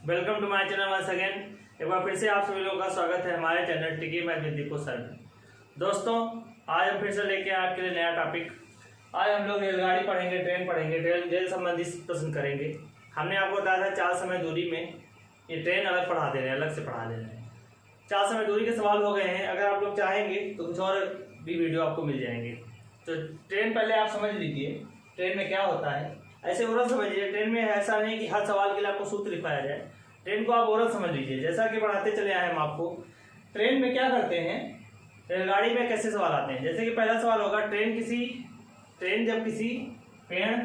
Welcome to my channel once again. एक बार फिर से आप सभी लोगों का स्वागत है हमारे चैनल टिकी मैथ विद दीपू सर में। दोस्तों, आज हम फिर से लेके आए आपके लिए नया टॉपिक। आज हम लोग रेलगाड़ी पढ़ेंगे, ट्रेन पढ़ेंगे, रेल संबंधित प्रश्न करेंगे। हमने आपको बताया था 4 समय दूरी में ये ट्रेन अलग पढ़ा दे रहे हैं, अलग से पढ़ा दे रहे हैं। 4 समय दूरी के सवाल हो गए हैं। अगर आप लोग चाहेंगे तो कुछ और भी वीडियो आपको मिल जाएंगे। तो ट्रेन पहले आप समझ लीजिए ट्रेन में क्या होता है। ऐसे ओरल समझिए, ट्रेन में ऐसा नहीं कि हर सवाल के लिए आपको सूत्र लिखवाया जाए। ट्रेन को आप ओरल समझ लीजिए, जैसा कि पढ़ाते चले आए हम आपको। ट्रेन में क्या करते हैं, रेलगाड़ी में कैसे सवाल आते हैं। जैसे कि पहला सवाल होगा, ट्रेन जब किसी पेड़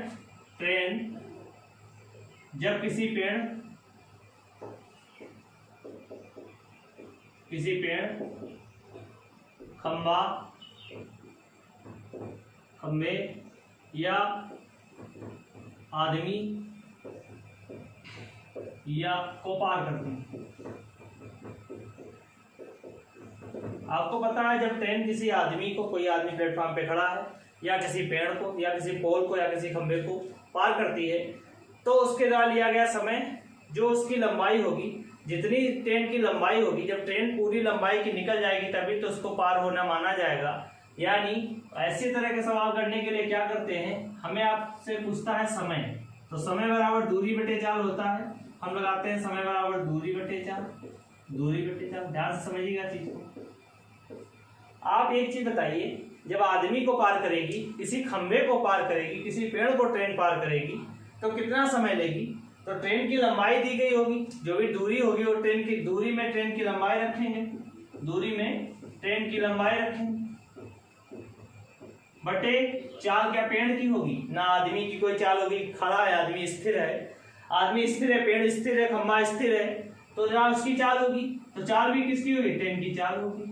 खंबे या आदमी या को पार करते हैं। आपको पता है जब ट्रेन किसी आदमी को, कोई आदमी प्लेटफॉर्म पे खड़ा है या किसी पेड़ को या किसी पोल को या किसी खंबे को पार करती है तो उसके द्वारा लिया गया समय, जो उसकी लंबाई होगी, जितनी ट्रेन की लंबाई होगी, जब ट्रेन पूरी लंबाई की निकल जाएगी तभी तो उसको पार होना माना जाएगा। यानी ऐसी तरह के सवाल करने के लिए क्या करते हैं, हमें आपसे पूछता है समय, तो समय बराबर दूरी बटे चाल होता है। हम लगाते हैं समय बराबर दूरी बटे चाल। ध्यान से समझिएगा चीज को। आप एक चीज बताइए, जब आदमी को पार करेगी, किसी खंबे को पार करेगी, किसी पेड़ को ट्रेन पार करेगी तो कितना समय लेगी। तो ट्रेन की लंबाई दी गई होगी, जो भी दूरी होगी वो ट्रेन की दूरी में ट्रेन की लंबाई रखेंगे, बटे चाल क्या पेड़ की होगी ना आदमी की कोई चाल होगी। खड़ा है आदमी, स्थिर है, पेड़ स्थिर है, खंबा स्थिर है, तो जहाँ उसकी चाल होगी तो चाल भी किसकी होगी, ट्रेन की चाल होगी।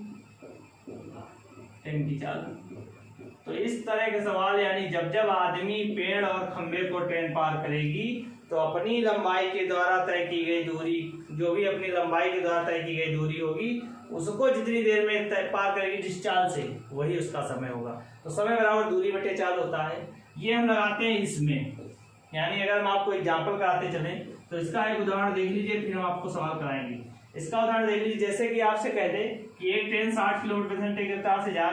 तो इस तरह के सवाल, यानी जब आदमी पेड़ और खंबे को ट्रेन पार करेगी तो अपनी लंबाई के द्वारा तय की गई दूरी, जो भी अपनी लंबाई के द्वारा तय की गई दूरी होगी, उसको जितनी देर में पार करेगी जिस चाल से, वही उसका समय होगा। तो समय बराबर दूरी बटे चाल होता है। ये हम लगाते हैं इसमें। यानी अगर हम आपको एग्जाम्पल कराते चले तो इसका एक उदाहरण देख लीजिए, फिर हम आपको सवाल कराएंगे। इसका उदाहरण देख लीजिए, जैसे कि आपसे कह दे कि एक ट्रेन 60 किलोमीटर प्रति घंटे की रफ्तार से जा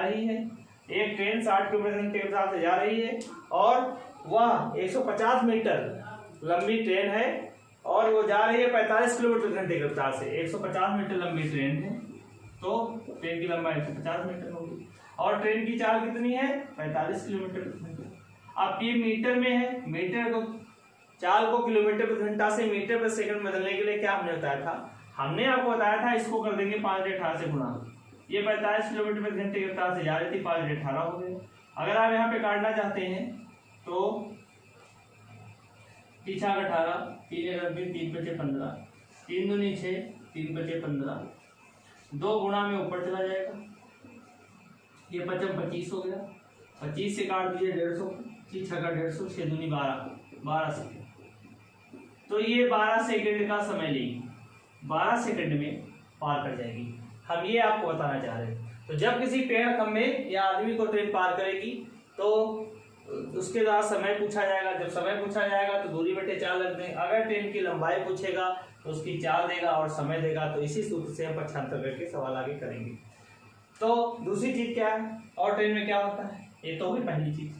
रही है, और वह 150 मीटर लंबी ट्रेन है और वो जा रही है 45 किलोमीटर प्रति घंटे की रफ्तार से। 150 मीटर लंबी ट्रेन है तो ट्रेन की लंबाई 150 मीटर होगी और ट्रेन की चाल कितनी है, 45 किलोमीटर प्रति घंटा। अब ये मीटर में है, मीटर को चाल को किलोमीटर प्रति घंटा से मीटर प्रति सेकंड बदलने के लिए क्या हमने बताया था, हमने आपको बताया था इसको कर देंगे 5/18 से गुणा। ये 45 किलोमीटर प्रति घंटे की रफ्तार से जा रही थी, 5/18 हो गए। अगर आप यहाँ पे काटना चाहते हैं तो पीछा 18, 3×3=15, 3 दूनी 6, 3×15, 2 गुणा में ऊपर चला जाएगा, ये 25 हो गया। 25 से काट दीजिए 150, 6 × 150, 6 दूनी 12 सेकेंड। तो ये 12 सेकेंड का समय लेगी, 12 सेकेंड में पार कर जाएगी। हम ये आपको बताना चाह रहे हैं। तो जब किसी पेड़, खंबे या आदमी को ट्रेन पार करेगी तो उसके द्वारा समय पूछा जाएगा। जब समय पूछा जाएगा तो दूरी बटे चाल रख दें। अगर ट्रेन की लंबाई पूछेगा तो उसकी चाल देगा और समय देगा। तो इसी सूत्र से हम पक्षांतर करके सवाल आगे करेंगे। तो दूसरी चीज क्या है, और ट्रेन में क्या होता है, ये तो हुई पहली चीज।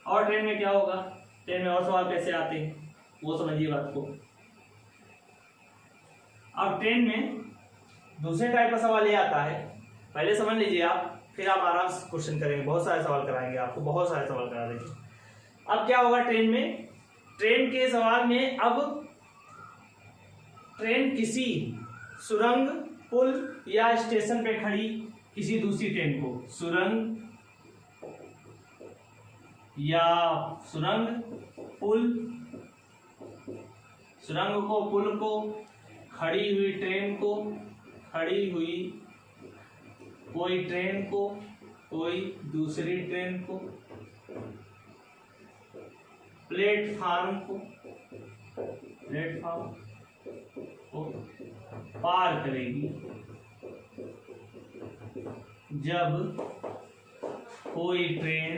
और ट्रेन में क्या होगा, ट्रेन में और सवाल कैसे आते हैं वो समझिए बात को। अब ट्रेन में दूसरे टाइप का सवाल ये आता है, पहले समझ लीजिए आप, फिर आप आराम से क्वेश्चन करेंगे। बहुत सारे सवाल कराएंगे आपको, बहुत सारे सवाल करा देंगे। अब क्या होगा ट्रेन में, ट्रेन के सवाल में, अब ट्रेन किसी सुरंग, पुल या स्टेशन पे खड़ी किसी दूसरी ट्रेन को, सुरंग, पुल को, खड़ी हुई ट्रेन को, कोई ट्रेन को, कोई दूसरी ट्रेन को, प्लेटफार्म को पार करेगी जब कोई ट्रेन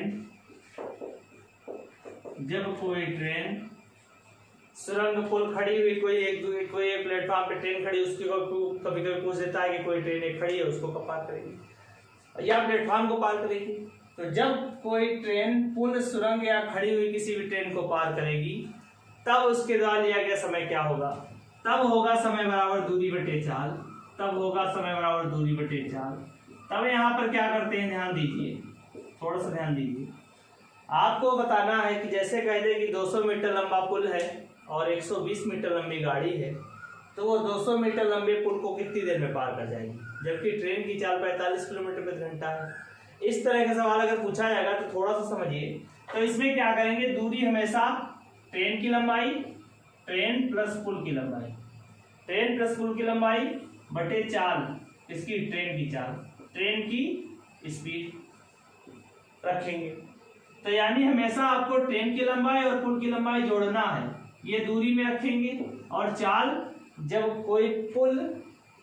सुरंग पुल खड़ी हुई, कोई एक प्लेटफॉर्म पे ट्रेन खड़ी, उसकी कभी कभी पूछ देता है कि कोई ट्रेन एक खड़ी है, उसको कब पार करेगी या प्लेटफॉर्म को पार करेगी। तो जब कोई ट्रेन पुल, सुरंग या खड़ी हुई किसी भी ट्रेन को पार करेगी, तब उसके द्वारा लिया गया समय क्या होगा? तब होगा समय बराबर दूरी बटे चाल। तब होगा समय बराबर दूरी बटे चाल। तब यहाँ पर क्या करते हैं, ध्यान दीजिए, थोड़ा सा ध्यान दीजिए। आपको बताना है कि जैसे कह दे कि 200 मीटर लंबा पुल है और 120 मीटर लंबी गाड़ी है, तो वो 200 मीटर लंबे पुल को कितनी देर में पार कर जाएगी, जबकि ट्रेन की चाल 45 किलोमीटर प्रति घंटा है। इस तरह का सवाल अगर पूछा जाएगा तो थोड़ा सा समझिए। तो इसमें क्या करेंगे, दूरी हमेशा ट्रेन की लंबाई, ट्रेन प्लस पुल की लंबाई, ट्रेन प्लस पुल की लंबाई बटे चाल, इसकी ट्रेन की चाल, ट्रेन की स्पीड रखेंगे। तो यानी हमेशा आपको ट्रेन की लंबाई और पुल की लंबाई जोड़ना है, ये दूरी में रखेंगे। और चाल, जब कोई पुल,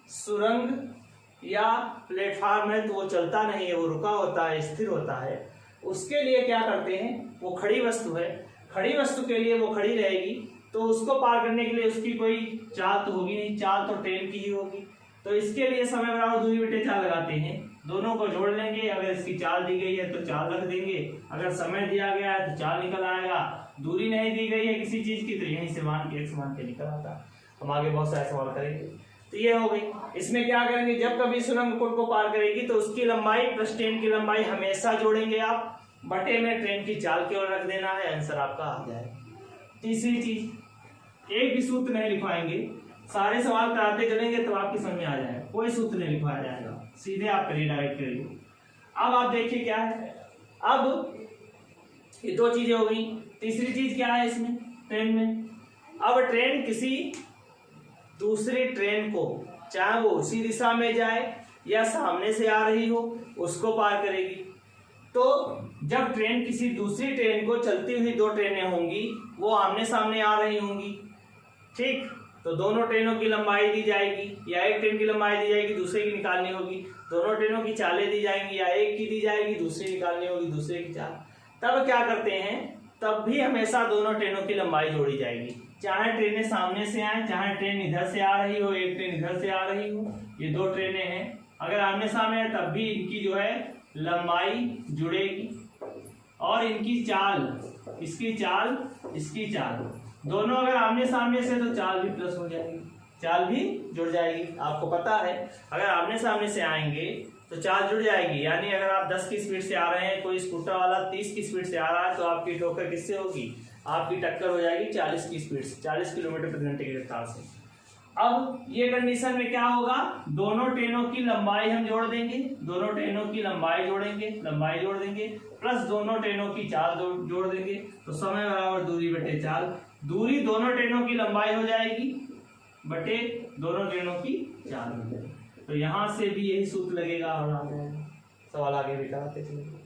सुरंग या प्लेटफार्म है तो वो चलता नहीं है, वो रुका होता है, स्थिर होता है, उसके लिए क्या करते हैं, वो खड़ी वस्तु है, खड़ी वस्तु के लिए वो खड़ी रहेगी, तो उसको पार करने के लिए उसकी कोई चाल तो होगी नहीं, चाल तो ट्रेन की ही होगी। तो इसके लिए समय बराबर दूरी बटे चाल लगाते हैं, दोनों को जोड़ लेंगे। अगर इसकी चाल दी गई है तो चाल रख देंगे, अगर समय दिया गया है तो चाल निकल आएगा, दूरी नहीं दी गई है किसी चीज की तो यहीं से मान के, x मान के निकल आता। हम आगे बहुत सारे सवाल करेंगे। तो ये हो गई। इसमें क्या करेंगे, जब कभी सुरंग पुल को पार करेगी तो उसकी लंबाई प्लस ट्रेन की लंबाई हमेशा जोड़ेंगे आप, बटे में ट्रेन की चाल केवल रख देना है, आंसर आपका आ जाएगा। तीसरी चीज, एक भी सूत्र नहीं लिखवाएंगे, सारे सवाल कराते चलेंगे तो आपकी समझ में आ जाएगा, कोई सूत्र नहीं लिखवाया जाएगा, सीधे आप करिए, डायरेक्ट करिए। अब आप देखिए क्या है, अब ये दो चीजें हो गई। तीसरी चीज क्या है इसमें, ट्रेन में, अब ट्रेन किसी दूसरी ट्रेन को, चाहे वो उसी दिशा में जाए या सामने से आ रही हो, उसको पार करेगी। तो जब ट्रेन किसी दूसरी ट्रेन को, चलती हुई दो ट्रेनें होंगी, वो आमने सामने आ रही होंगी, ठीक, तो दोनों ट्रेनों की लंबाई दी जाएगी, या एक ट्रेन की लंबाई दी जाएगी, दूसरे की निकालनी होगी, दोनों ट्रेनों की चालें दी जाएंगी, या एक की दी जाएगी, दूसरी निकालनी होगी, दूसरे की चाल। तब क्या करते हैं, तब भी हमेशा दोनों ट्रेनों की लंबाई जोड़ी जाएगी, चाहे ट्रेनें सामने से आए, चाहे ट्रेन इधर से आ रही हो, एक ट्रेन इधर से आ रही हो, ये दो ट्रेनें हैं, अगर आमने सामने है तब भी इनकी जो है लंबाई जुड़ेगी, और इनकी चाल, इसकी चाल, इसकी चाल, दोनों अगर आमने सामने से तो चाल भी प्लस हो जाएगी, चाल भी जुड़ जाएगी। आपको पता है अगर आमने सामने से आएंगे तो चाल जुड़ जाएगी, यानी अगर आप 10 की स्पीड से आ रहे हैं, कोई स्कूटर वाला 30 की स्पीड से आ रहा है, तो आपकी ठोकर किससे होगी, आपकी टक्कर हो जाएगी 40 की स्पीड से, 40 किलोमीटर प्रति घंटे की रफ्तार से। अब ये कंडीशन में क्या होगा, दोनों ट्रेनों की लंबाई हम जोड़ देंगे, दोनों ट्रेनों की लंबाई जोड़ेंगे, लंबाई जोड़ देंगे, प्लस दोनों ट्रेनों की चाल जोड़ देंगे, तो समय बराबर दूरी बटे चाल, दूरी दोनों ट्रेनों की लंबाई हो जाएगी बटे दोनों ट्रेनों की चाल हो जाएगी। तो यहां से भी यही सूत्र लगेगा और आ जाएगा। सवाल आगे भी कराते चलेंगे।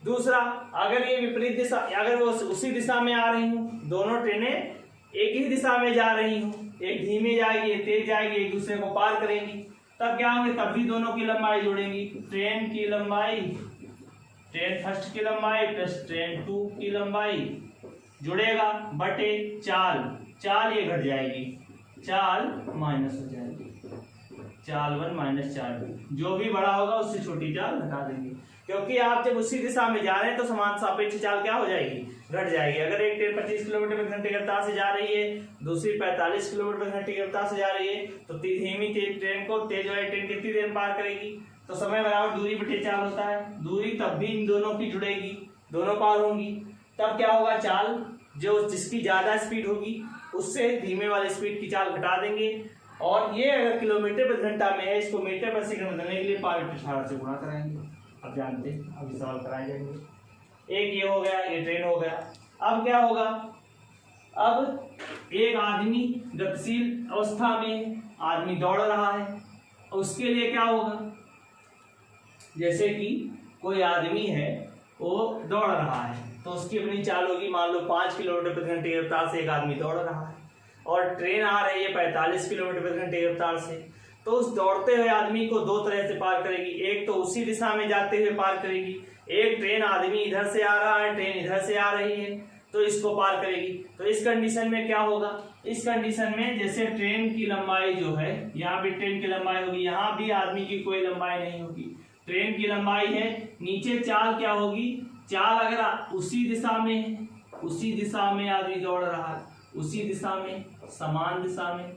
दूसरा, अगर ये विपरीत दिशा, अगर वो उसी दिशा में आ रही हूँ, दोनों ट्रेनें एक ही दिशा में जा रही हूँ, एक धीमे जाएगी, एक तेज जाएगी, एक दूसरे को पार करेंगी, तब क्या होंगे, तब भी दोनों की लंबाई जोड़ेंगी, ट्रेन की लंबाई, ट्रेन फर्स्ट की लंबाई प्लस ट्रेन 2 की लंबाई जुड़ेगा, बटे चाल, चाल ये घट जाएगी, चाल माइनस हो जाएगी, चाल 1 माइनस चाल 2, जो भी बड़ा होगा उससे छोटी चाल घटा देंगे, क्योंकि आप जब उसी दिशा में जा रहे हैं तो समान सापेक्ष चाल क्या हो जाएगी, घट जाएगी। अगर एक ट्रेन 25 किलोमीटर प्रति घंटे की रफ्तार से जा रही है, दूसरी 45 किलोमीटर प्रति घंटे की रफ्तार से जा रही है, तो धीमी ट्रेन को तेज वाली ट्रेन कितनी देर पार करेगी, तो समय बराबर दूरी बटे चाल होता है, दूरी तब भी इन दोनों की जुड़ेगी, दोनों पार होंगी, तब क्या होगा, चाल जो जिसकी ज्यादा स्पीड होगी उससे धीमे वाले स्पीड की चाल घटा देंगे, और ये अगर किलोमीटर प्रति घंटा में है, इसको मीटर पर सेकंड बदलने के लिए पावर 18 से गुणा कराएंगे। अब जानते हैं, अभी सवाल कराए जाएंगे। एक ये हो गया, ये ट्रेन हो गया। अब क्या होगा, अब एक आदमी गतिशील अवस्था में, आदमी दौड़ रहा है, उसके लिए क्या होगा, जैसे कि कोई आदमी है वो दौड़ रहा है तो उसकी अपनी चाल होगी, मान लो 5 किलोमीटर प्रति घंटे की रफ्तार से एक आदमी दौड़ रहा है, और ट्रेन आ रही है 45 किलोमीटर प्रति घंटे की रफ्तार से, तो उस दौड़ते हुए आदमी को दो तरह से पार करेगी, एक तो उसी दिशा में जाते हुए पार करेगी, एक ट्रेन आदमी इधर से आ रहा है, ट्रेन इधर से आ रही है, तो इसको पार करेगी। तो इस कंडीशन में क्या होगा, इस कंडीशन में जैसे ट्रेन की लंबाई जो है, यहाँ भी ट्रेन की लंबाई होगी, यहाँ भी आदमी की कोई लंबाई नहीं होगी। ट्रेन की लंबाई है, नीचे चाल क्या होगी, चाल अगर उसी दिशा में है, उसी दिशा में आदमी दौड़ रहा है, उसी दिशा में, समान दिशा में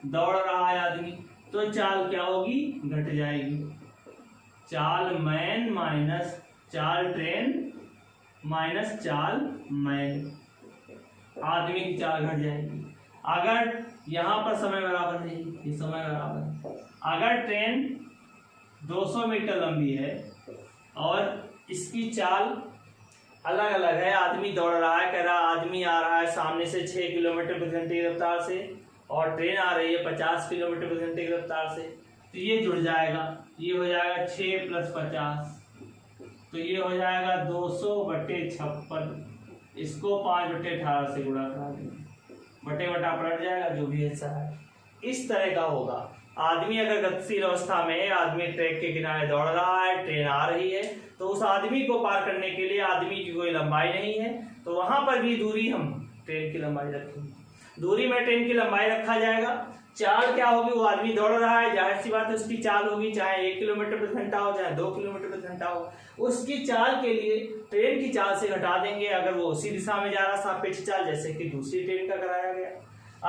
दौड़ रहा है आदमी, तो चाल क्या होगी, घट जाएगी। चाल मैन माइनस चाल ट्रेन माइनस चाल मैन, आदमी की चाल घट जाएगी। अगर यहाँ पर समय बराबर नहीं, ये समय बराबर, अगर ट्रेन 200 मीटर लंबी है और इसकी चाल अलग अलग है, आदमी दौड़ रहा है, कह रहा आदमी आ रहा है सामने से 6 किलोमीटर प्रति घंटे की रफ्तार से और ट्रेन आ रही है 50 किलोमीटर प्रति घंटे की रफ्तार से, तो ये जुड़ जाएगा, ये हो जाएगा 6 + 50, तो ये हो जाएगा 200/56। इसको 5/18 से गुणा करा देंगे, बटे बटा पलट जाएगा, जो भी ऐसा है इस तरह का होगा। आदमी अगर गतिशील अवस्था में, आदमी ट्रैक के किनारे दौड़ रहा है, ट्रेन आ रही है, तो उस आदमी को पार करने के लिए आदमी की कोई लंबाई नहीं है, तो वहां पर भी दूरी हम ट्रेन की लंबाई रखेंगे। दूरी में ट्रेन की लंबाई रखा जाएगा। चाल क्या होगी, वो आदमी दौड़ रहा है, जाहिर सी बात है उसकी चाल होगी, चाहे 1 किलोमीटर प्रति घंटा हो, चाहे 2 किलोमीटर प्रति घंटा हो, उसकी चाल के लिए ट्रेन की चाल से घटा देंगे। अगर वो उसी दिशा में जा रहा सापेक्ष चाल, जैसे कि दूसरी ट्रेन का कराया गया।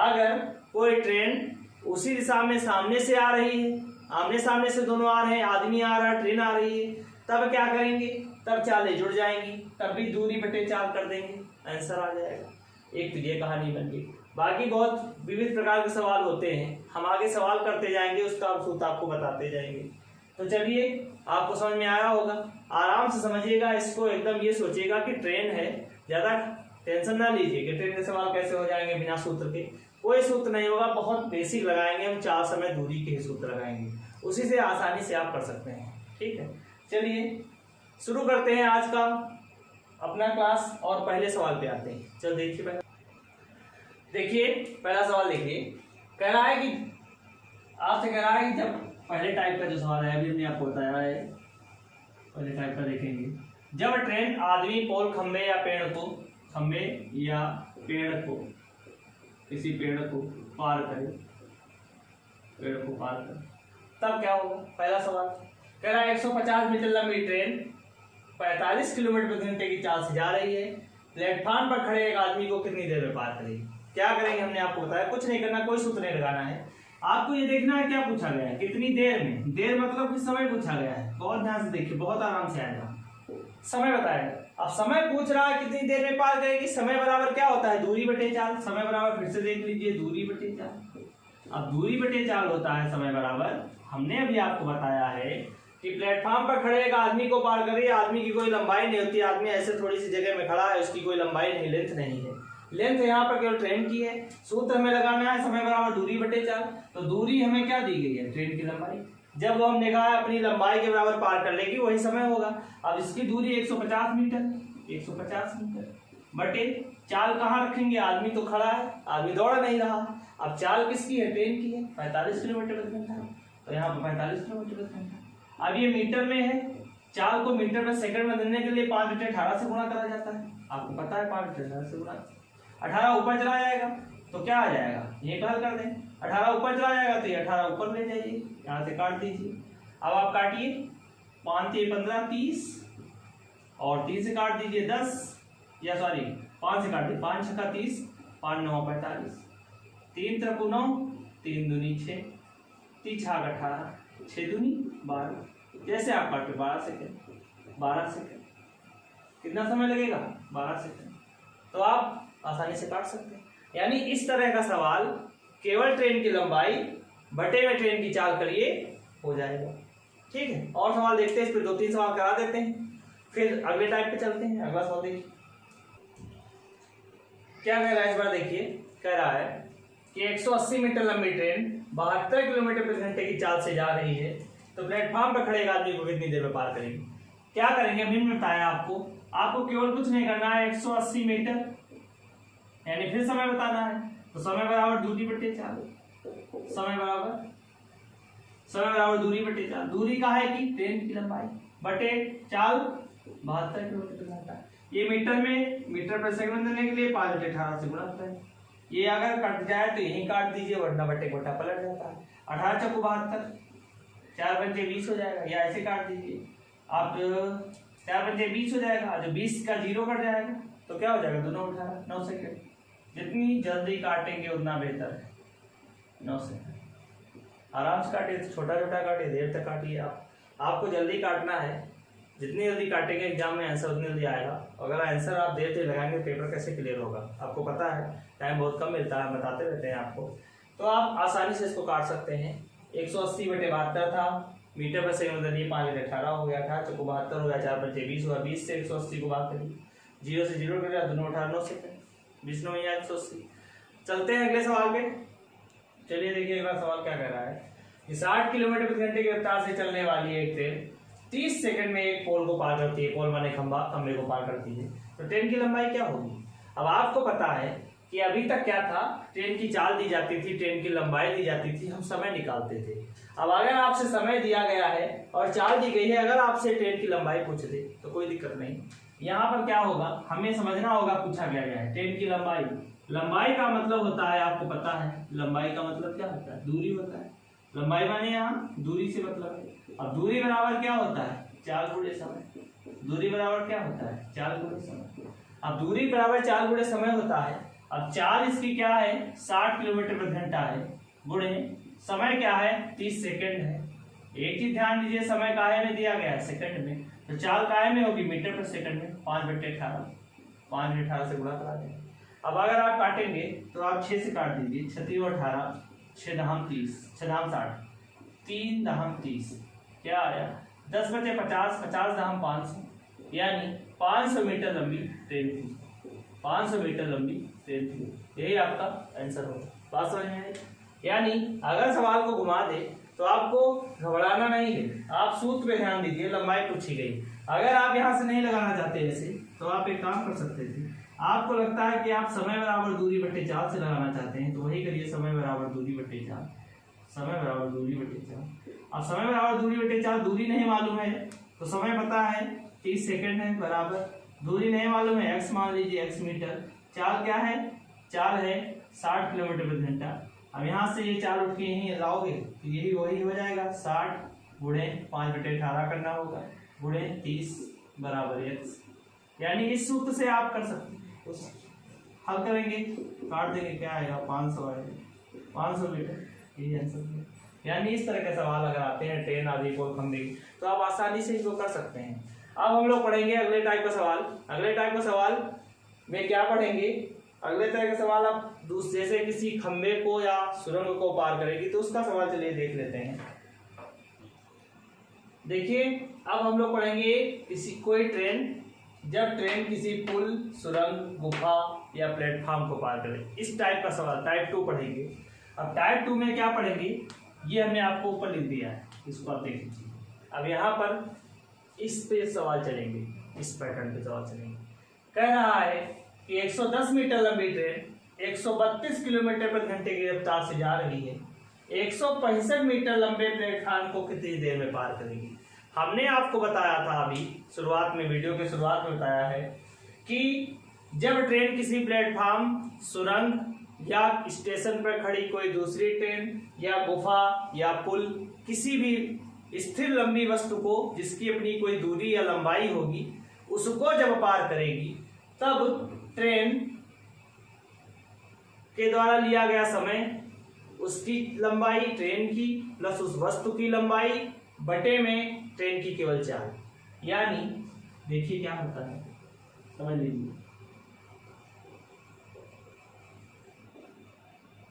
अगर कोई ट्रेन उसी दिशा में सामने से आ रही है, आमने सामने से दोनों आ रहे हैं, आदमी आ रहा है, ट्रेन आ रही है, तब क्या करेंगे, तब चालें जुड़ जाएंगी, तब भी दूरी बटे चाल कर देंगे, आंसर आ जाएगा। एक तो ये कहानी बन गई। बाकी बहुत विविध प्रकार के सवाल होते हैं, हम आगे सवाल करते जाएंगे, उसका सूत्र आपको बताते जाएंगे। तो चलिए, आपको समझ में आया होगा, आराम से समझिएगा इसको, एकदम ये सोचिएगा कि ट्रेन है, ज्यादा टेंशन ना लीजिए कि ट्रेन के सवाल कैसे हो जाएंगे बिना सूत्र के, कोई सूत्र नहीं होगा, बहुत बेसिक लगाएंगे हम, 4 समय दूरी के ही सूत्र लगाएंगे, उसी से आसानी से आप कर सकते हैं। ठीक है, चलिए शुरू करते हैं आज का अपना क्लास और पहले सवाल पे आते हैं। चलो देखिए पहला सवाल देखिए, कह रहा है कि आपसे कह रहा है कि जब पहले टाइप का जो सवाल है, अभी हमने आपको बताया है, पहले टाइप का देखेंगे। जब ट्रेन आदमी पोल, खंबे या पेड़ को, खंबे या पेड़ को, किसी पेड़ को पार करे, पेड़ को पार करे, तब क्या होगा। पहला सवाल कह रहा है 150 मीटर लंबी ट्रेन 45 किलोमीटर प्रति घंटे की चाल से जा रही है, प्लेटफॉर्म पर खड़े एक आदमी को कितनी देर में पार करेगी। क्या करेंगे, हमने आपको बताया, कुछ नहीं करना, कोई सूत्र नहीं लगाना है, आपको ये देखना है क्या पूछा गया है, कितनी देर में, देर मतलब कि समय पूछा गया है। बहुत ध्यान से देखिए, बहुत आराम से आएगा, समय बताएगा। अब समय पूछ रहा है कितनी देर में पार करेगी, समय बराबर क्या होता है, दूरी बटे चाल। समय बराबर फिर से देख लीजिए, दूरी बटे चाल। अब दूरी बटे चाल होता है समय बराबर, हमने अभी आपको बताया है कि प्लेटफॉर्म पर खड़े एक आदमी को पार करिए, आदमी की कोई लंबाई नहीं होती, आदमी ऐसे थोड़ी सी जगह में खड़ा है, उसकी कोई लंबाई नहीं, लेंथ नहीं है, लेंथ यहाँ पर केवल ट्रेन की है। सूत्र हमें लगाना है समय बराबर दूरी बटे चाल। तो दूरी हमें क्या दी गई है, ट्रेन की लंबाई, जब वो हमने कहा अपनी लंबाई के बराबर पार कर लेगी वही समय होगा। अब इसकी दूरी 150 मीटर, 150 मीटर बटे चाल कहाँ रखेंगे, आदमी तो खड़ा है, आदमी दौड़ नहीं रहा। अब चाल किसकी है, ट्रेन की है, 45 किलोमीटर प्रति घंटा, तो यहाँ पर 45 किलोमीटर प्रति घंटा। अब ये मीटर में है, चाल को मीटर में सेकंड में देने के लिए 5/18 से गुणा करा जाता है, आपको पता है 5/18 से गुणा, 18 ऊपर चला जाएगा तो क्या आ जाएगा, ये हल कर दें, 18 ऊपर चला जाएगा तो ये 18 ऊपर ले जाइए, यहाँ से काट दीजिए। अब आप काटिए, 5 से 15 30 और 3 से काट दीजिए 10, या सॉरी 5 से काट दीजिए, 5 छक्का 30, 5 9 45, 3 त्रिक 9, 3 दूनी 6, 3 छाक 18, 6 दूनी 12। जैसे आप काटे 12 सेकेंड, कितना समय लगेगा, 12 सेकेंड। तो आप आसानी से काट सकते हैं। यानी इस तरह का सवाल केवल ट्रेन की लंबाई बटे में ट्रेन की चाल करिए, हो जाएगा। ठीक है, और सवाल देखते हैं, इस पर 2-3 सवाल करा देते हैं, फिर अगले टाइप पे चलते हैं। अगला सवाल देखिए क्या कह रहा है इस बार, देखिए कह रहा है कि 180 मीटर लंबी ट्रेन 72 किलोमीटर प्रति घंटे की चाल से जा रही है, तो प्लेटफॉर्म पर खड़े एक आदमी को कितनी देर में पार करेगी। क्या करेंगे, मैंने बताया आपको केवल कुछ नहीं करना है, 180 मीटर यानी फिर समय बताना है, तो समय बराबर दूरी बटे चाल, समय बराबर दूरी बटे चाल। दूरी का है कि ट्रेन की लंबाई बटे चाल 72 किलोमीटर प्रति घंटा। ये मीटर पर सेकंड देने के लिए 5/18 से गुणा करें। ये अगर कट जाए तो यही काट दीजिए, वरना बट्टे कोटा पलट जाता है। 18 चौको 72, 4 पंजे 20 हो जाएगा, या ऐसे काट दीजिए आप, 4 पंजे 20 हो जाएगा, जो 20 का 0 कट जाएगा तो क्या हो जाएगा, दोनों 18, 9 सेकेंड। जितनी जल्दी काटेंगे उतना बेहतर है। 9 सेकेंड आराम से काटिए, छोटा छोटा काटिए, देर तक काटिए। आपको जल्दी काटना है, जितनी जल्दी काटेंगे एग्जाम में आंसर उतनी जल्दी आएगा। अगर आंसर आप देर से लगाएंगे पेपर कैसे क्लियर होगा, आपको पता है टाइम बहुत कम मिलता है, बताते रहते हैं आपको। तो आप आसानी से इसको काट सकते हैं। 180/72 था, मीटर पर सेकंड बदलिए 5/18 हो गया, 18 चौको 72 हो गया, 4 पंजे 20 हुआ, 20 से 180 को भाग करिए, 0 से 0 कर दिया, दोनों 18, 9 सेकंड, 20 9 या 180। चलते हैं अगले सवाल पे। चलिए देखिए अगला सवाल क्या कह रहा है कि 60 किलोमीटर प्रति घंटे की रफ्तार से चलने वाली एक ट्रेन 30 सेकंड में एक पोल को पार करती है। पोल माने खंभा, खंभे को पार करती है, तो ट्रेन की लंबाई क्या होगी। अब आपको पता है कि अभी तक क्या था, ट्रेन की चाल दी जाती थी, ट्रेन की लंबाई दी जाती थी, हम समय निकालते थे। अब अगर आपसे समय दिया गया है और चाल दी गई है, अगर आपसे ट्रेन की लंबाई पूछ दे तो कोई दिक्कत नहीं। यहाँ पर क्या होगा, हमें समझना होगा, पूछा गया है ट्रेन की लंबाई। लंबाई का मतलब होता है, आपको पता है लंबाई का मतलब क्या होता है, दूरी होता है। लंबाई माने यहाँ दूरी से मतलब है। अब दूरी बराबर क्या होता है, चाल गुणे समय। दूरी बराबर क्या होता है, चाल गुणे समय। अब दूरी बराबर चाल गुणे समय होता है। अब चाल इसकी क्या है, 60 किलोमीटर प्रति घंटा है, गुणे समय क्या है, 30 सेकंड है। एक चीज ध्यान दीजिए, समय काहे में दिया गया है, सेकंड में, तो चाल काहे में होगी, मीटर पर सेकंड में। 5/18, 5/18 से गुणा करा देंगे। अब अगर आप काटेंगे तो आप 6 से काट दीजिए, 36 और 18, 6 दहम 30, 6 दहम 60, 3 दहम 30, क्या आया 10 बचे 50, 50 दहम 500, यानी 500 मीटर लंबी ट्रेन थी। 500 मीटर लंबी ट्रेन थी, यही आपका आंसर होगा। बात समझ में आई। यानी अगर सवाल को घुमा दे तो आपको घबराना नहीं है, आप सूत्र पे ध्यान दीजिए, लंबाई पूछी गई। अगर आप यहाँ से नहीं लगाना चाहते ऐसे, तो आप एक काम कर सकते थे, आपको लगता है कि आप समय बराबर दूरी बट्टे चाल से लगाना चाहते हैं, तो वही करिए, समय बराबर दूरी बट्टे चाल, समय बराबर दूरी बट्टे चाल। अब समय बराबर दूरी बट्टे चाल, दूरी नहीं मालूम है तो समय पता है 30 सेकंड है, बराबर दूरी नहीं मालूम है, x मान लीजिए, x मीटर। चाल क्या है, चाल है 60 किलोमीटर प्रति घंटा। अब यहाँ से ये चाल उठ के यहीं लाओगे तो यही वही हो जाएगा, 60 गुणे 5/18 करना होगा, गुणे 30 बराबर x। यानी इस सूत्र से आप कर सकते हैं, उस हल करेंगे, काट देंगे, क्या आएगा, 500 आएगा, 500 मीटर, यही आंसर है। यानी इस तरह के सवाल अगर आते हैं ट्रेन आदि को खंभे, तो आप आसानी से इसको कर सकते हैं। अब हम लोग पढ़ेंगे अगले टाइप का सवाल। अगले टाइप का सवाल में क्या पढ़ेंगे, अगले तरह का सवाल आप जैसे किसी खंभे को या सुरंग को पार करेगी, तो उसका सवाल चलिए देख लेते हैं। देखिए अब हम लोग पढ़ेंगे कोई ट्रेन, जब ट्रेन किसी पुल, सुरंग, गुफा या प्लेटफॉर्म को पार करे, इस टाइप का सवाल टाइप 2 पढ़ेंगे। अब टाइप 2 में क्या पढ़ेंगे, ये हमने आपको ऊपर लिख दिया है, इसको आप देख लीजिए। अब यहाँ पर इस पे सवाल चलेंगे, इस पैटर्न पे सवाल चलेंगे। कह रहा है कि 110 मीटर लंबी ट्रेन 132 किलोमीटर प्रति घंटे की रफ्तार से जा रही है, 165 मीटर लंबे प्लेटफॉर्म को कितनी देर में पार करेगी। हमने आपको बताया था अभी शुरुआत में, वीडियो के शुरुआत में बताया है कि जब ट्रेन किसी प्लेटफॉर्म, सुरंग या स्टेशन पर खड़ी कोई दूसरी ट्रेन या गुफा या पुल, किसी भी स्थिर लंबी वस्तु को जिसकी अपनी कोई दूरी या लंबाई होगी, उसको जब पार करेगी, तब ट्रेन के द्वारा लिया गया समय, उसकी लंबाई ट्रेन की प्लस उस वस्तु की लंबाई बटे में ट्रेन की केवल चाल। यानी देखिए क्या होता है, समझ लीजिए।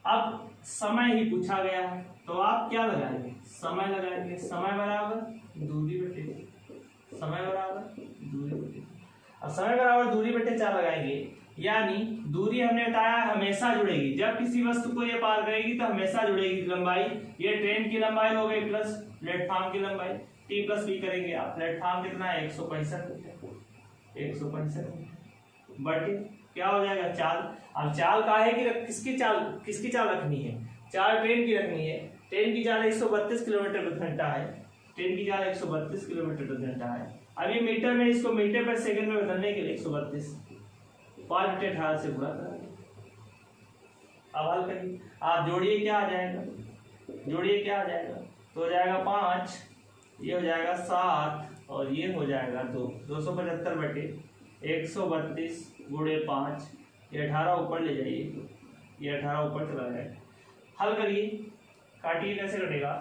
अब समय ही पूछा गया है, तो आप क्या लगाएंगे, समय लगाएंगे, समय बराबर दूरी बटे, समय बराबर दूरी बटे। अब समय बराबर दूरी बटे चाल लगाएंगे, यानी दूरी हमने बताया हमेशा जुड़ेगी, जब किसी वस्तु को ये पार करेगी तो हमेशा जुड़ेगी लंबाई। ये ट्रेन की लंबाई हो गई प्लस प्लेटफॉर्म की लंबाई, टी प्लस बी करेंगे आप। प्लेटफॉर्म कितना है, 165 मीटर, 165 मीटर बटे क्या हो जाएगा, चाल। अब चाल का है कि किसकी चाल रखनी है, चाल ट्रेन की रखनी है। ट्रेन की चाल 132 किलोमीटर प्रति घंटा है, ट्रेन की चाल 132 किलोमीटर प्रति घंटा है। अब ये मीटर में, इसको मीटर पर सेकंड में बदलने के लिए 132 5/18 से गुणा करेंगे। अब हल करिए, आप जोड़िए, क्या आ जाएगा, जोड़िए क्या आ जाएगा, तो हो जाएगा 5, ये हो जाएगा 7 और ये हो जाएगा 2, 275/132 गुणे 5, ये 18 ऊपर ले जाइए, ये 18 ऊपर चला जाएगा। हल करिए, काटिए, कैसे कटेगा,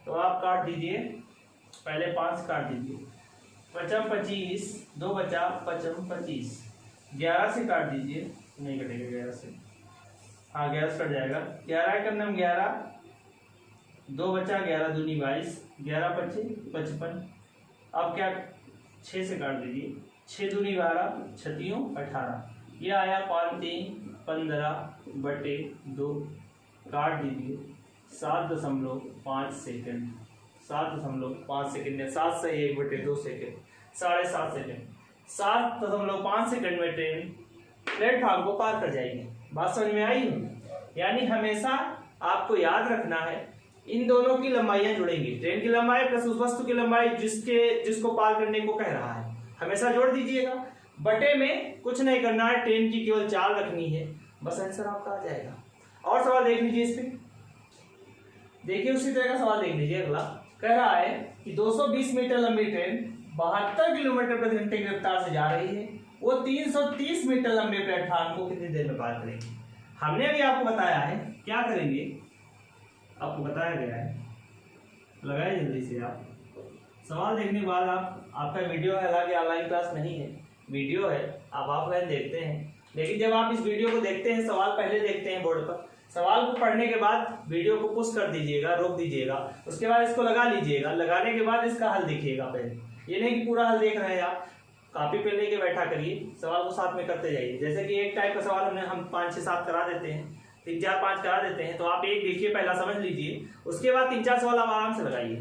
तो आप काट दीजिए, पहले 5 काट दीजिए, 5 25, 2 बचा 5 25, 11 से काट दीजिए, नहीं कटेगा 11 से, हाँ 11 से कट जाएगा, 11 का नाम 11, 2 बचा 11 दूनी 22, 11 25 55, अब क्या 6 से काट दीजिए, 6 दूनी 12, 6 3 18, ये आया 5 3 15/2, काट दीजिए 7.5 सेकेंड, 7.5 सेकेंड या 7 से 1/2 सेकेंड, 7.5 सेकेंड, 7.5 सेकेंड में ट्रेन प्लेटफॉर्म को पार कर जाएगी। बात समझ में आई? यानी हमेशा आपको याद रखना है इन दोनों की लंबाइयां जुड़ेंगी, ट्रेन की लंबाई प्लस उस वस्तु की लंबाई जिसको पार करने को कह रहा है, हमेशा जोड़ दीजिएगा। बटे में कुछ नहीं करना है, ट्रेन की केवल चाल रखनी है, बस आंसर आपका आ जाएगा। और सवाल देख लीजिए इस पे, देखिए उसी तरह का सवाल देख लीजिए। अगला कह रहा है कि 220 मीटर लंबी ट्रेन 72 किलोमीटर प्रति घंटे की रफ्तार से जा रही है, वो 330 मीटर लंबे प्लेटफॉर्म को कितनी देर में पार करेगी। हमने भी आपको बताया है क्या करेंगे, आपको बताया गया है, लगाए जल्दी से आप। सवाल देखने के बाद आपका वीडियो है, हालांकि ऑनलाइन क्लास नहीं है, वीडियो है, आप ऑफलाइन देखते हैं, लेकिन जब आप इस वीडियो को देखते हैं, सवाल पहले देखते हैं बोर्ड पर, सवाल को पढ़ने के बाद वीडियो को पुश कर दीजिएगा, रोक दीजिएगा, उसके बाद इसको लगा लीजिएगा, लगाने के बाद इसका हल देखिएगा पहले, ये नहीं कि पूरा हल देख रहे हैं आप, कॉपी पे लेके बैठा करिए, सवाल को साथ में करते जाइए। जैसे कि एक टाइप का सवाल हम 5 6 7 करा देते हैं, 3 4 5 करा देते हैं, तो आप एक देखिए, पहला समझ लीजिए, उसके बाद 3 4 सवाल आप आराम से लगाइए,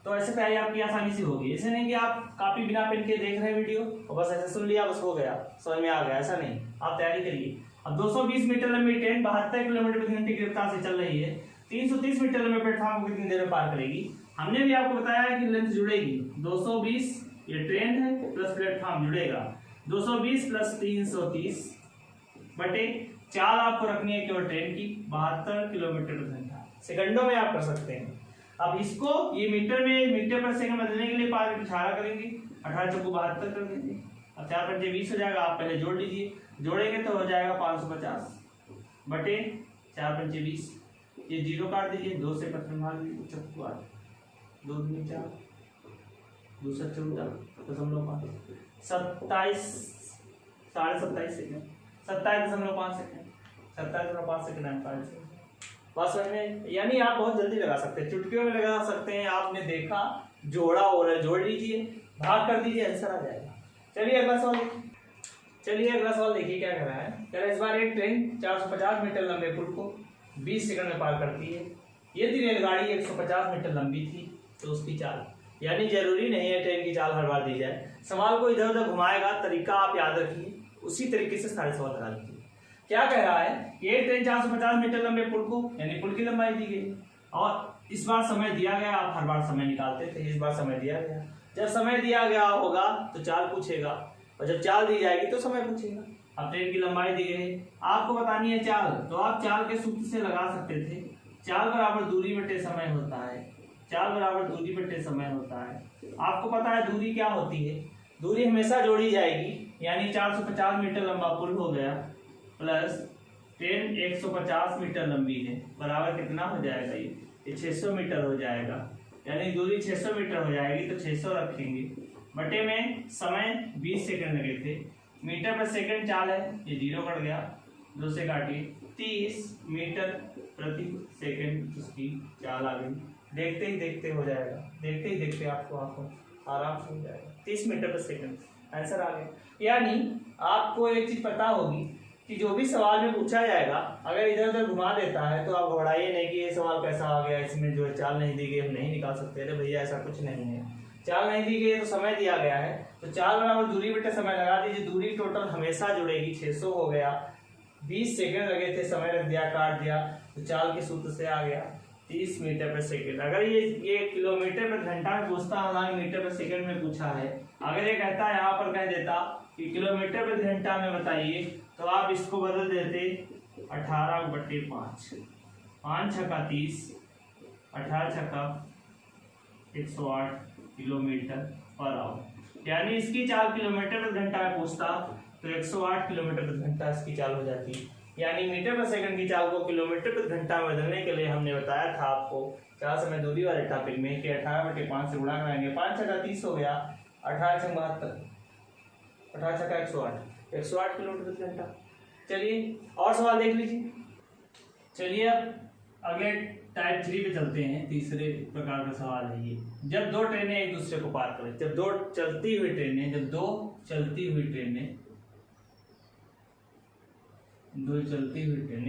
तो ऐसे तैयारी आपकी आसानी से होगी। ऐसे नहीं कि आप कॉपी बिना पेन के देख रहे हैं वीडियो और बस ऐसे सुन लिया, बस हो गया, समझ में आ गया, ऐसा नहीं, आप तैयारी करिए। अब 220 मीटर लंबी ट्रेन 72 किलोमीटर प्रति घंटे की रफ्तार से चल रही है, 330 मीटर लंबे प्लेटफॉर्म को कितनी देर में पार करेगी। हमने भी आपको बताया है कि लेंथ जुड़ेगी, 220 ये ट्रेन है प्लस प्लेटफॉर्म जुड़ेगा, 220 प्लस 330 बटे चाल आपको रखनी है केवल ट्रेन की, 72 किलोमीटर प्रति घंटा, सेकंडों में आप कर सकते हैं। अब इसको ये मीटर में मीटर पर सेकंड बदलने के लिए 5/18 करेंगे, 18 चौको 72 कर देंगे, अब 4 पंचे 20 हो जाएगा, आप पहले जोड़ लीजिए, जोड़ेंगे तो हो जाएगा 550 बटे 4 पंचे 20, ये 0 काट दीजिए, 2 से 55 भाग दीजिए, चौको 8, 2 दूनी 4, 2 से 14.5, 27 साढ़े 27 सेकंड, 27.5 सेकंड, 27.5 सेकंड आंसर है। बस में यानी आप बहुत जल्दी लगा सकते हैं, चुटकियों में लगा सकते हैं, आपने देखा जोड़ा और जोड़ लीजिए, भाग कर दीजिए, आंसर आ जाएगा। चलिए अगला सवाल देखिए क्या कह रहा है। कह रहा है इस बार एक ट्रेन 450 मीटर लंबे पुल को 20 सेकंड में पार करती है, यदि रेलगाड़ी 150 मीटर लंबी थी तो उसकी चाल, यानी जरूरी नहीं है ट्रेन की चाल हर बार दी जाए, सवाल को इधर उधर घुमाएगा, तरीका आप याद रखिए, उसी तरीके से सारे सवाल लगा लीजिए। क्या कह रहा है, ये ट्रेन 450 मीटर लंबे पुल को, यानी पुल की लंबाई दी गई और इस बार समय दिया गया, आप हर बार समय निकालते थे, इस बार समय दिया गया, जब समय दिया गया होगा तो चाल पूछेगा और जब चाल दी जाएगी तो समय पूछेगा। अब ट्रेन की लंबाई दी गई, आपको बतानी है चाल, तो आप चाल के सूत्र से लगा सकते थे, चाल बराबर दूरी बटे समय होता है, चाल बराबर दूरी बटे समय होता है। आपको पता है दूरी क्या होती है, दूरी हमेशा जोड़ी जाएगी, यानी 450 मीटर लंबा पुल हो गया प्लस ट्रेन 150 मीटर लंबी है, बराबर कितना हो जाएगा, ये 600 मीटर हो जाएगा, यानी दूरी 600 मीटर हो जाएगी, तो 600 रखेंगे, बटे में समय 20 सेकंड लगे थे, मीटर पर सेकंड चाल है, ये 0 कट गया, 2 से काटिए, 30 मीटर प्रति सेकंड उसकी चाल आ गई। देखते ही देखते हो जाएगा, देखते ही देखते आपको आराम से हो जाएगा, 30 मीटर पर सेकंड, आंसर आ गया। यानी आपको एक चीज पता होगी कि जो भी सवाल में पूछा जाएगा, अगर इधर उधर घुमा देता है तो आप घबराइए नहीं कि ये सवाल कैसा आ गया, इसमें जो है चाल नहीं दी गई, हम नहीं निकाल सकते। अरे भैया ऐसा कुछ नहीं है, चाल नहीं दी गई तो समय दिया गया है, तो चाल बराबर दूरी बटे समय लगा दीजिए, दूरी टोटल हमेशा जुड़ेगी, 600 हो गया, 20 सेकंड लगे थे, समय रख दिया, काट दिया, तो चाल के सूत्र से आ गया 30 मीटर पर सेकेंड। अगर ये किलोमीटर पर घंटा में पूछता, हालांकि मीटर पर सेकेंड में पूछा है। अगर ये कहता यहाँ पर कह देता कि किलोमीटर पर घंटा में बताइए, तो आप इसको बदल देते 18/5, 5 छक्का 30, 18 छक्का 108 किलोमीटर पर आवर। यानी इसकी चाल किलोमीटर पर घंटा में पूछता तो 108 किलोमीटर पर घंटा इसकी चाल हो जाती। यानी मीटर पर सेकंड की चाल को किलोमीटर पर घंटा में बदलने के लिए हमने बताया था आपको चाल समय दूरी वाले टॉपिक में कि 18/5 से गुणा कराएंगे। 5 छक्का 30 हो गया, 18 छक्का 72, 18 छक्का 108 किलोमीटर प्रति घंटा। चलिए और सवाल देख लीजिए। चलिए अब अगले टाइप 3 पे चलते हैं। तीसरे प्रकार का सवाल है ये। जब दो ट्रेनें एक दूसरे को पार करें, जब दो चलती हुई ट्रेनें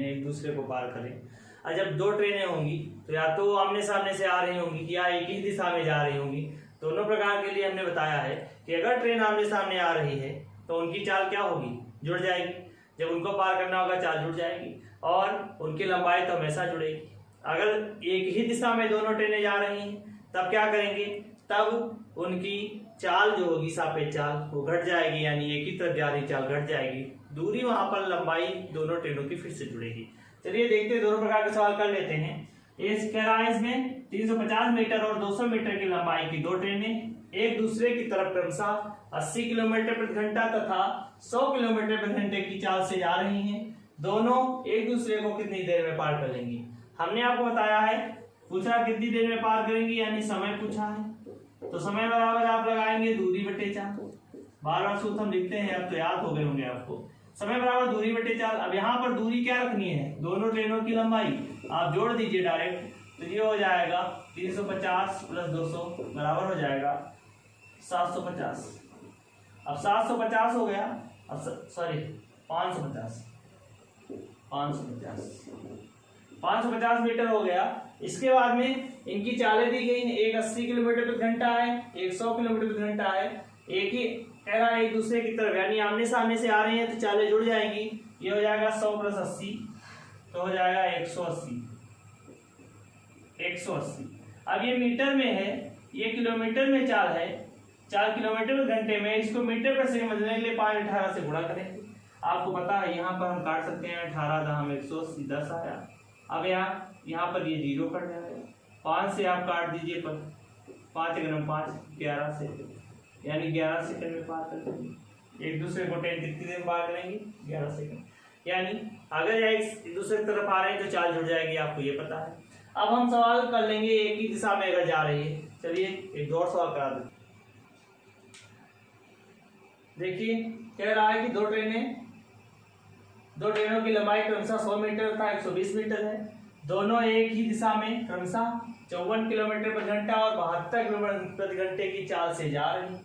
एक दूसरे को पार करें। और जब दो ट्रेनें होंगी तो या तो आमने सामने से आ रही होंगी या एक ही दिशा में जा रही होंगी। दोनों प्रकार के लिए हमने बताया है कि अगर ट्रेन आमने सामने आ रही है तो उनकी चाल क्या होगी, जुड़ जाएगी। जब उनको पार करना होगा चाल जुड़ जाएगी और उनकी लंबाई तो हमेशा जुड़ेगी। अगर एक ही दिशा में दोनों ट्रेनें जा रही हैं तब क्या करेंगे, तब उनकी चाल जो होगी सापेक्ष चाल वो घट जाएगी, यानी एक ही तरफ जा रही चाल घट जाएगी। दूरी वहां पर लंबाई दोनों ट्रेनों की फिर से जुड़ेगी। चलिए देखते हैं, दोनों प्रकार के सवाल कर लेते हैं। इस कह रहा है इसमें 350 मीटर और 200 मीटर की लंबाई की दो ट्रेनें एक दूसरे की तरफ क्रमशः 80 किलोमीटर प्रति घंटा तथा 100 किलोमीटर प्रति घंटे की चाल से जा रही हैं। दोनों एक दूसरे को कितनी देर में पार कर लेंगी। हमने आपको बताया है, पूछा कितनी देर में पार करेंगी, यानी समय पूछा है। तो समय बराबर आप लगाएंगे दूरी बटे चाल। बार बार सूत्र हम लिखते हैं, अब तो याद हो गए होंगे आपको। समय बराबर दूरी बटे चाल। अब यहाँ पर दूरी क्या रखनी है, दोनों ट्रेनों की लंबाई आप जोड़ दीजिए डायरेक्ट, तो ये हो जाएगा 350 + 200 बराबर हो जाएगा 750। अब 750 हो गया, अब सॉरी 550 मीटर हो गया। इसके बाद में इनकी चालें दी गई, एक 80 किलोमीटर प्रति घंटा है, एक 100 किलोमीटर प्रति घंटा है। एक ही कह रहा है एक दूसरे की तरफ, यानी आमने सामने से आ रहे हैं तो चालें जुड़ जाएंगी। ये हो जाएगा 100 + 80 तो हो जाएगा 180। अब ये मीटर में है, ये किलोमीटर में चाल है। 4 किलोमीटर प्रति घंटे में, इसको मीटर पर सेकंड बदलने के लिए 5/18 से गुणा करेंगे। आपको पता है यहाँ पर हम काट सकते हैं, 18 × 180 10 आया। अब यहाँ पर ये 0 कट जाएगा, 5 से आप काट दीजिए, पर 5 × 5 11 सेकंड, यानी 11 सेकंड में पार कर देंगे। एक दूसरे को ट्रेन कितनी देर में पार करेंगे, 11 सेकंड। यानी अगर एक दूसरे की तरफ आ रहे हैं तो चाल जुड़ जाएगी, आपको ये पता है। अब हम सवाल कर लेंगे एक ही दिशा में अगर जा रही है। चलिए एक और सवाल करा देते। देखिए कह रहा है कि दो ट्रेनों की लंबाई क्रमशः 100 मीटर तथा 120 मीटर है। दोनों एक ही दिशा में क्रमशः 54 किलोमीटर प्रति घंटा और 72 किलोमीटर प्रति घंटे की चाल से जा रही।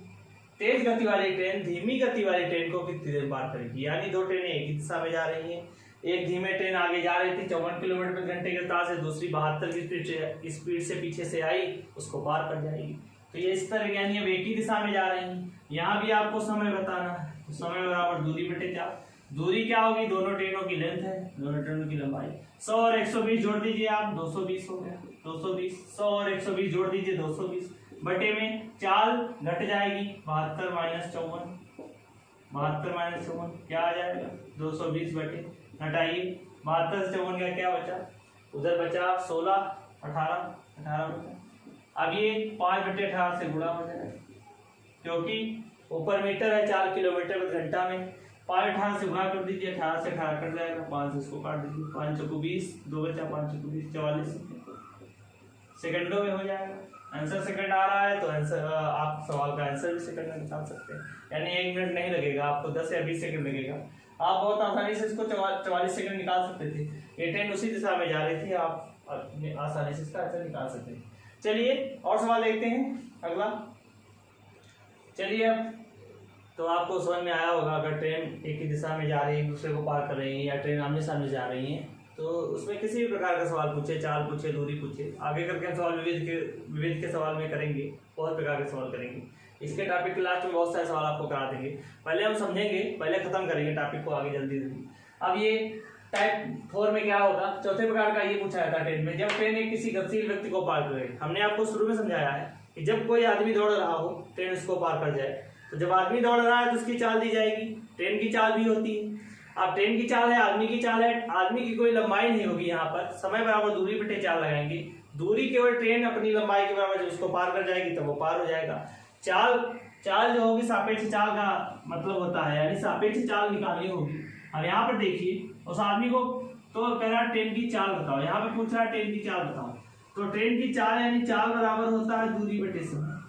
तेज गति वाली ट्रेन धीमी गति वाली ट्रेन को कितनी देर पार करेगी। यानी दो ट्रेनें एक ही दिशा में जा रही हैं। एक धीमे ट्रेन आगे जा रही थी 54 किलोमीटर प्रति घंटे की रफ्तार से, दूसरी 72 की स्पीड से पीछे से आई, उसको पार कर जाएगी। तो ये इस तरह, यानी अब एक ही दिशा में जा रही हैं। यहाँ भी आपको समय बताना है, तो समय बराबर दूरी बटे चाल। दूरी क्या होगी, दोनों ट्रेनों की लेंथ है, दोनों ट्रेनों की लंबाई। 100 और 120 जोड़ दीजिए आप, 220 हो गया। 220, 100 और 120 जोड़ दीजिए, 220 बटे में चाल घट जाएगी, 72 - 54 क्या आ जाएगा, 220 बटे घटाइए 72 से 54 का क्या बचा, उधर बचा 16, 18 बचा। अब ये 5/18 से गुणा हो जाएगा, क्योंकि ऊपर मीटर है, 4 किलोमीटर प्रति घंटा में 5/18 से गुणा कर दीजिए, 18 से 18 कट जाएगा, 5 से इसको काट दीजिए, 5 × 20, 2 बचा, 5 × 20 44 सेकंडों में हो जाएगा। आंसर सेकंड आ रहा है तो आंसर, आप सवाल का आंसर भी सेकंड में निकाल सकते हैं। यानी 1 मिनट नहीं लगेगा आपको, 10 या 20 सेकंड लगेगा। आप बहुत आसानी से इसको 44 सेकंड निकाल सकते थे। ये ट्रेन उसी दिशा में जा रही थी, आप आसानी से इसका आंसर निकाल सकते हैं। चलिए और सवाल देखते हैं अगला। चलिए अब तो आपको समझ में आया होगा, अगर ट्रेन एक ही दिशा में जा रही है, एक दूसरे को पार कर रही है, या ट्रेन आमने सामने जा रही है, तो उसमें किसी भी प्रकार का सवाल पूछे, चाल पूछे, दूरी पूछे, आगे करके हम सवाल विविध के सवाल में करेंगे, बहुत प्रकार के सवाल करेंगे। इसके टॉपिक के लास्ट में बहुत सारे सवाल आपको करा देंगे। पहले हम समझेंगे, पहले खत्म करेंगे टॉपिक को, आगे जल्दी। अब ये टाइप 4 में क्या होगा, चौथे प्रकार का ये पूछा जाता है ट्रेन में, जब ट्रेन एक किसी गतिशील व्यक्ति को पार करे। हमने आपको शुरू में समझाया है कि जब कोई आदमी दौड़ रहा हो, ट्रेन उसको पार कर जाए, तो जब आदमी दौड़ रहा है तो उसकी चाल दी जाएगी। ट्रेन की चाल भी होती है। अब ट्रेन की चाल है, आदमी की चाल है, आदमी की कोई लंबाई नहीं होगी, यहाँ पर समय बराबर दूरी बटे चाल लगाएंगे। दूरी केवल ट्रेन अपनी लंबाई के बराबर जब उसको पार कर जाएगी तब वो पार हो जाएगा। चाल जो होगी सापेक्ष चाल का मतलब होता है, यानी सापेक्ष चाल निकालनी होगी। अब यहाँ पर देखिए उस आदमी को तो कह रहा है ट्रेन की चाल बताओ, यहाँ पे पूछ रहा है ट्रेन की चाल बताओ, तो ट्रेन की चाल यानी चाल बराबर होता है दूरी बटे समय,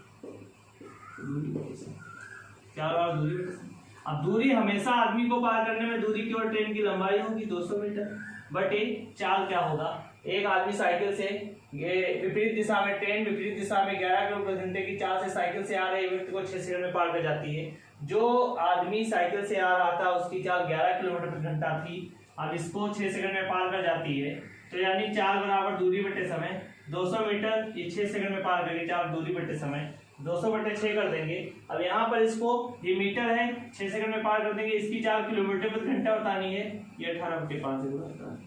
चाल बराबर दूरी बटे समय। अब दूरी हमेशा आदमी को पार करने में दूरी केवल ट्रेन की लंबाई होगी 200 मीटर बटे चाल क्या होगा, एक आदमी साइकिल से विपरीत दिशा में, ट्रेन विपरीत दिशा में 11 किलोमीटर घंटे की चाल से साइकिल से आ रहे व्यक्ति को 6 सेकंड में पार कर जाती है। जो आदमी साइकिल से आ रहा था उसकी चाल 11 किलोमीटर प्रति घंटा थी, अब इसको 6 सेकंड में पार कर जाती है, तो यानी चाल बराबर दूरी बटे समय। 200 मीटर ये 6 सेकंड में पार करेगी, चाल दूरी बटे समय 200 बटे 6 कर देंगे। अब यहाँ पर इसको ये मीटर है, 6 सेकंड में पार कर देंगे, इसकी चाल किलोमीटर प्रति घंटा बतानी है, ये 18 बटे 5 से गुणा करना है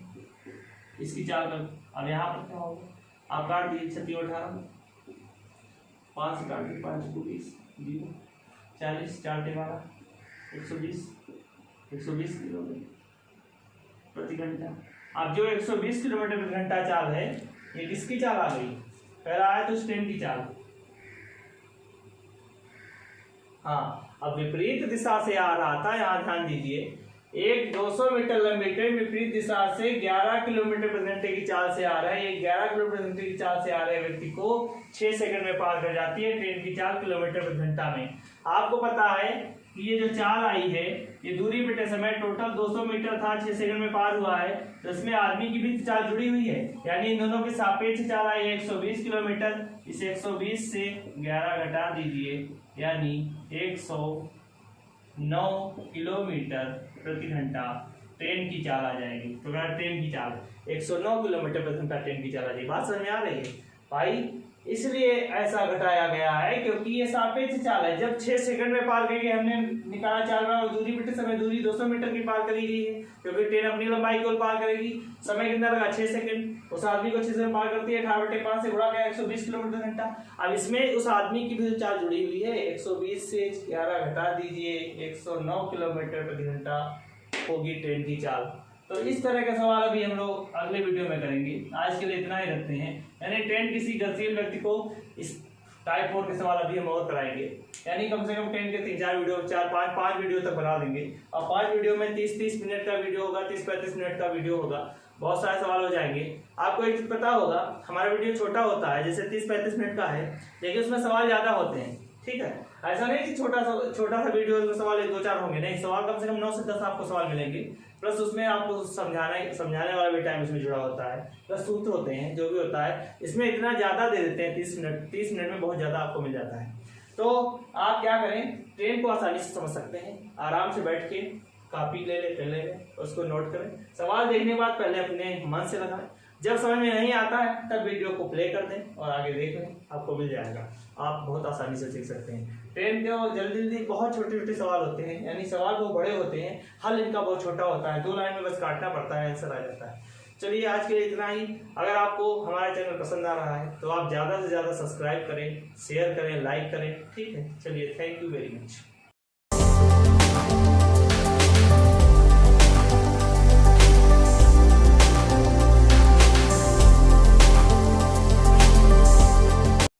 इसकी चाल का। अब यहाँ पर क्या होगा, आप काट दीजिए 36 18 5 से काट दीजिए, 5 को 20 0 40 4 12 120 किलोमीटर प्रति घंटा। अब जो 120 किलोमीटर प्रति घंटा चाल है ये किसकी चाल आ गई, पहला आया तो ट्रेन की चाल। हाँ, अब विपरीत दिशा से आ रहा था, यहाँ ध्यान दीजिए, एक 200 मीटर लंबी ट्रेन विपरीत दिशा से 11 किलोमीटर प्रति घंटे की चाल से आ रहा है, ये 11 किलोमीटर प्रति घंटे की चाल से आ रहे व्यक्ति को 6 सेकंड में पार कर जाती है, ट्रेन की चाल किलोमीटर प्रति घंटा में। आपको पता है कि ये जो चाल आई है ये दूरी बटे समय, टोटल 200 मीटर था, 6 सेकंड में पार हुआ है, तो इसमें आदमी की भी चाल जुड़ी हुई है, यानी इन दोनों के सापेक्ष चाल आई 120 किलोमीटर। इस 120 से 11 घटा दीजिए, यानी 109 किलोमीटर प्रति घंटा ट्रेन की चाल आ जाएगी। तो ट्रेन की चाल 109 किलोमीटर प्रति घंटा ट्रेन की चाल आ जाएगी। बात समझ में आ रही है भाई? इसलिए ऐसा घटाया गया है क्योंकि ये सापेक्ष चाल है। जब 6 सेकंड में पार करेंगे, हमने निकाला चाल और दूरी बटे समय, दूरी 200 मीटर की पार करी गई है क्योंकि ट्रेन अपनी लंबाई को पार करेगी। समय कितना लगा, 6 सेकंड। उस आदमी को 6 सेकंड पार करती है, 18 बटे 5 से गुणा किया 120 किलोमीटर घंटा। अब इसमें उस आदमी की भी चाल जुड़ी हुई है, 120 से 11 घटा दीजिए, 109 किलोमीटर प्रति घंटा होगी ट्रेन की चाल। तो इस तरह के सवाल अभी हम लोग अगले वीडियो में करेंगे। आज के लिए इतना ही रखते हैं। यानी ट्रेन किसी गतिशील व्यक्ति को, इस टाइप 4 के सवाल अभी हम और कराएंगे, यानी कम से कम ट्रेन के 3-4 वीडियो, 4-5 वीडियो तक बना देंगे। और 5 वीडियो में 30-30 मिनट का वीडियो होगा, 30-35 मिनट का वीडियो होगा, बहुत सारे सवाल हो जाएंगे। आपको एक चीज पता होगा, हमारा वीडियो छोटा होता है, जैसे 30-35 मिनट का है, लेकिन उसमें सवाल ज्यादा होते हैं, ठीक है। ऐसा नहीं कि छोटा सा वीडियो में सवाल 1-2-4 होंगे, नहीं, सवाल कम से कम 9 से 10 आपको सवाल मिलेंगे। प्लस उसमें आपको समझाने वाला भी टाइम उसमें जुड़ा होता है, प्लस सूत्र होते हैं, जो भी होता है इसमें इतना ज्यादा दे देते हैं। 30 मिनट में बहुत ज्यादा आपको मिल जाता है। तो आप क्या करें, ट्रेन को आसानी से समझ सकते हैं, आराम से बैठ के कॉपी ले ले, पेन ले ले, उसको नोट करें। सवाल देखने के बाद पहले अपने मन से लगाएं, जब समझ में नहीं आता है तब वीडियो को प्ले कर दें और आगे देख लें, आपको मिल जाएगा। आप बहुत आसानी से सीख सकते हैं। ट्रेन के जल्दी बहुत छोटे छोटे सवाल होते हैं, यानी सवाल बहुत बड़े होते हैं, हल इनका बहुत छोटा होता है, 2 लाइन में बस काटना पड़ता है, आंसर आ जाता है। चलिए आज के लिए इतना ही। अगर आपको हमारा चैनल पसंद आ रहा है तो आप ज़्यादा से ज़्यादा सब्सक्राइब करें, शेयर करें, लाइक करें, ठीक है। चलिए, थैंक यू वेरी मच।